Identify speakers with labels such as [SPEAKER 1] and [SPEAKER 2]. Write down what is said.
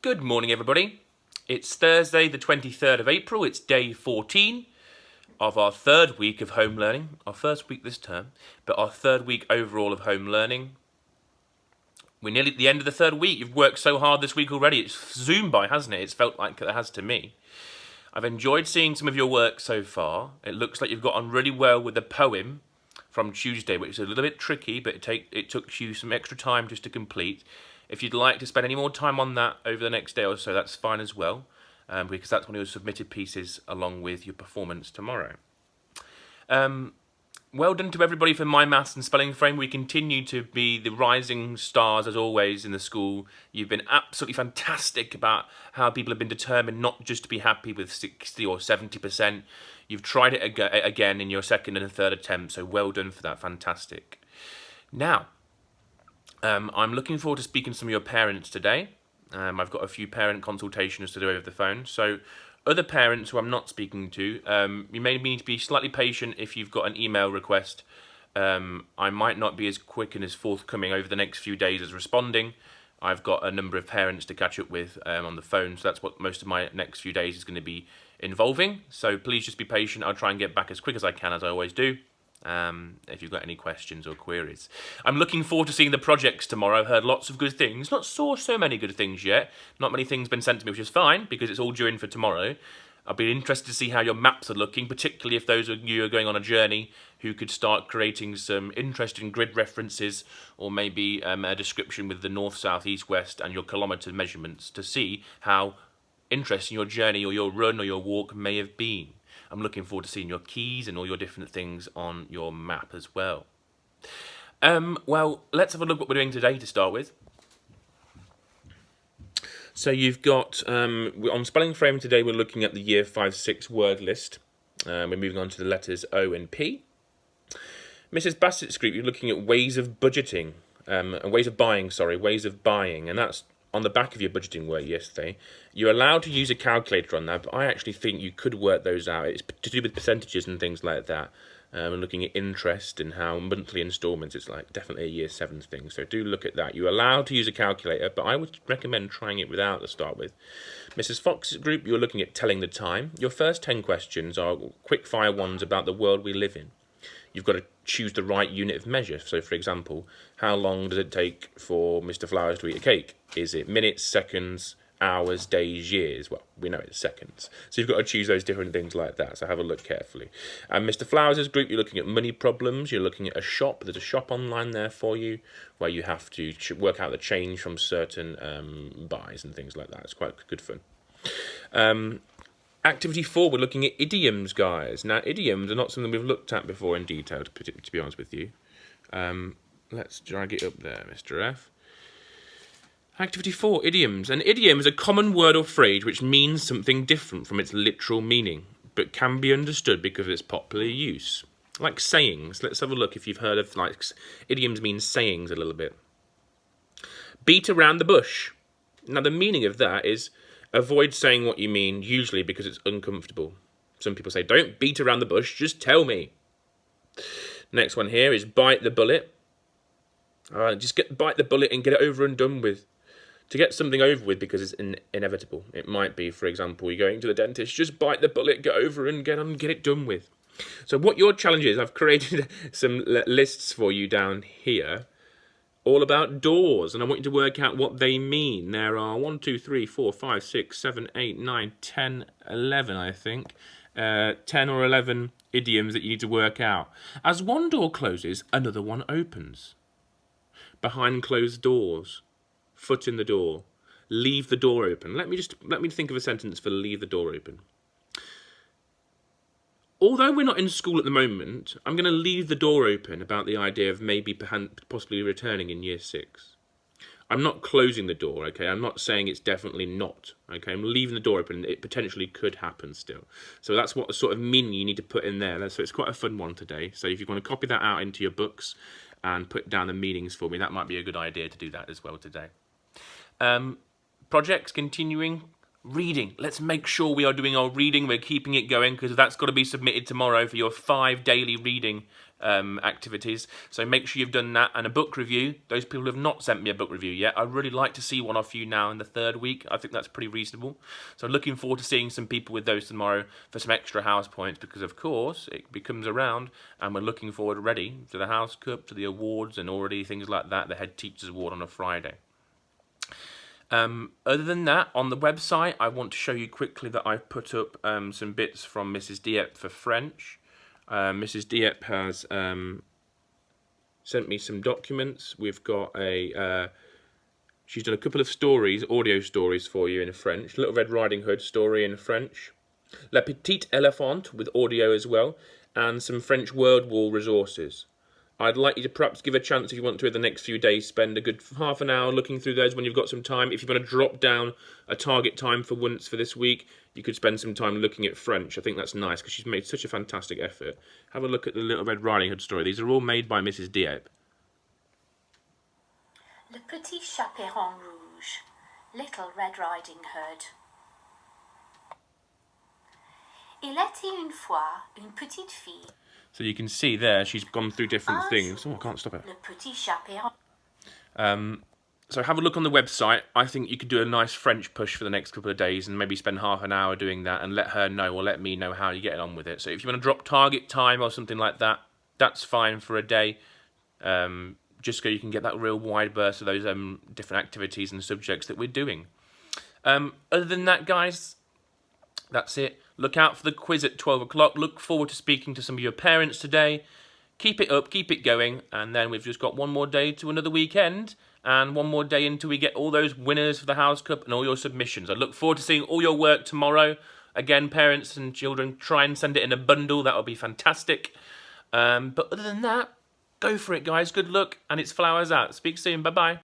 [SPEAKER 1] Good morning, everybody. It's Thursday, the 23rd of April. It's day 14 of our third week of home learning. Our first week this term, but our third week overall of home learning. We're nearly at the end of the third week. You've worked so hard this week already. It's zoomed by, hasn't it? It's felt like it has to me. I've enjoyed seeing some of your work so far. It looks like you've got on really well with the poem from Tuesday, which is a little bit tricky, but it took you some extra time just to complete. If you'd like to spend any more time on that over the next day or so, that's fine as well, because that's one of your submitted pieces along with your performance tomorrow. Well done to everybody for My Maths and Spelling Frame. We continue to be the rising stars, as always, in the school. You've been absolutely fantastic about how people have been determined not just to be happy with 60 or 70%. You've tried it again in your second and third attempt, so well done for that. Fantastic. Now, I'm looking forward to speaking to some of your parents today. I've got a few parent consultations to do over the phone. So other parents who I'm not speaking to, you may need to be slightly patient if you've got an email request. I might not be as quick and as forthcoming over the next few days as responding. I've got a number of parents to catch up with on the phone, so that's what most of my next few days is going to be involving. So please just be patient. I'll try and get back as quick as I can, as I always do. If you've got any questions or queries. I'm looking forward to seeing the projects tomorrow. I've heard lots of good things. Not saw so many good things yet. Not many things been sent to me, which is fine, because it's all due in for tomorrow. I'll be interested to see how your maps are looking, particularly if those of you are going on a journey who could start creating some interesting grid references, or maybe a description with the north, south, east, west, and your kilometre measurements to see how interesting your journey or your run or your walk may have been. I'm looking forward to seeing your keys and all your different things on your map as well. Well, let's have a look at what we're doing today to start with. So you've got, on Spelling Frame today, we're looking at the Year 5-6 word list. We're moving on to the letters O and P. Mrs. Bassett's group, you're looking at ways of budgeting, ways of buying, and that's on the back of your budgeting work yesterday. You're allowed to use a calculator on that, but I actually think you could work those out. It's to do with percentages and things like that. And looking at interest and how monthly instalments, it's like definitely a year 7 thing. So do look at that. You're allowed to use a calculator, but I would recommend trying it without to start with. Mrs. Fox's group, you're looking at telling the time. Your first 10 questions are quick fire ones about the world we live in. You've got to choose the right unit of measure. So, for example, how long does it take for Mr. Flowers to eat a cake? Is it minutes, seconds, hours, days, years? Well, we know it's seconds. So you've got to choose those different things like that. So have a look carefully. And Mr. Flowers' group, you're looking at money problems. You're looking at a shop. There's a shop online there for you where you have to work out the change from certain buys and things like that. It's quite good fun. Activity 4, we're looking at idioms, guys. Now, idioms are not something we've looked at before in detail, to be honest with you. Let's drag it up there, Mr. F. Activity 4, idioms. An idiom is a common word or phrase which means something different from its literal meaning, but can be understood because of its popular use. Like sayings. Let's have a look if you've heard of, like, idioms mean sayings a little bit. Beat around the bush. Now, the meaning of that is avoid saying what you mean, usually because it's uncomfortable. Some people say, don't beat around the bush, just tell me. Next one here is bite the bullet. Bite the bullet and get it over and done with. To get something over with because it's inevitable. It might be, for example, you're going to the dentist, just bite the bullet, get over and get it done with. So what your challenge is, I've created some lists for you down here, all about doors, and I want you to work out what they mean. There are 1, 2, 3, 4, 5, 6, 7, 8, 9, 10, 11, I think. 10 or 11 idioms that you need to work out. As one door closes, another one opens. Behind closed doors. Foot in the door. Leave the door open. Let me think of a sentence for leave the door open. Although we're not in school at the moment, I'm going to leave the door open about the idea of maybe possibly returning in year 6. I'm not closing the door, okay? I'm not saying it's definitely not, okay? I'm leaving the door open. It potentially could happen still. So that's what the sort of meaning you need to put in there. So it's quite a fun one today. So if you want to copy that out into your books and put down the meanings for me, that might be a good idea to do that as well today. Projects continuing. Reading. Let's make sure we are doing our reading. We're keeping it going because that's got to be submitted tomorrow for your 5 daily reading activities. So make sure you've done that. And a book review, those people who have not sent me a book review yet, I'd really like to see one off you now in the 3rd week. I think that's pretty reasonable. So looking forward to seeing some people with those tomorrow for some extra house points, because of course it becomes around and we're looking forward already to the House Cup, to the awards and already things like that, the Head Teachers Award on a Friday. Other than that, on the website, I want to show you quickly that I've put up some bits from Mrs. Dieppe for French. Mrs. Dieppe has sent me some documents. We've got she's done a couple of stories, audio stories for you in French. Little Red Riding Hood story in French. La Petite Elephante with audio as well. And some French word wall resources. I'd like you to perhaps give a chance, if you want to, in the next few days, spend a good half an hour looking through those when you've got some time. If you want to drop down a target time for once for this week, you could spend some time looking at French. I think that's nice because she's made such a fantastic effort. Have a look at the Little Red Riding Hood story. These are all made by Mrs. Dieppe.
[SPEAKER 2] Le Petit Chaperon Rouge, Little Red Riding Hood. Il était une fois une petite fille.
[SPEAKER 1] So you can see there, she's gone through different things. Oh, I can't stop it.
[SPEAKER 2] Le Petit Chaperon.
[SPEAKER 1] So have a look on the website. I think you could do a nice French push for the next couple of days and maybe spend half an hour doing that and let her know or let me know how you're getting on with it. So if you want to drop target time or something like that, that's fine for a day. Just so you can get that real wide burst of those different activities and subjects that we're doing. Other than that, guys, that's it. Look out for the quiz at 12 o'clock. Look forward to speaking to some of your parents today. Keep it up, keep it going. And then we've just got one more day to another weekend. And one more day until we get all those winners for the House Cup and all your submissions. I look forward to seeing all your work tomorrow. Again, parents and children, try and send it in a bundle. That would be fantastic. But other than that, go for it, guys. Good luck. And it's flowers out. Speak soon. Bye-bye.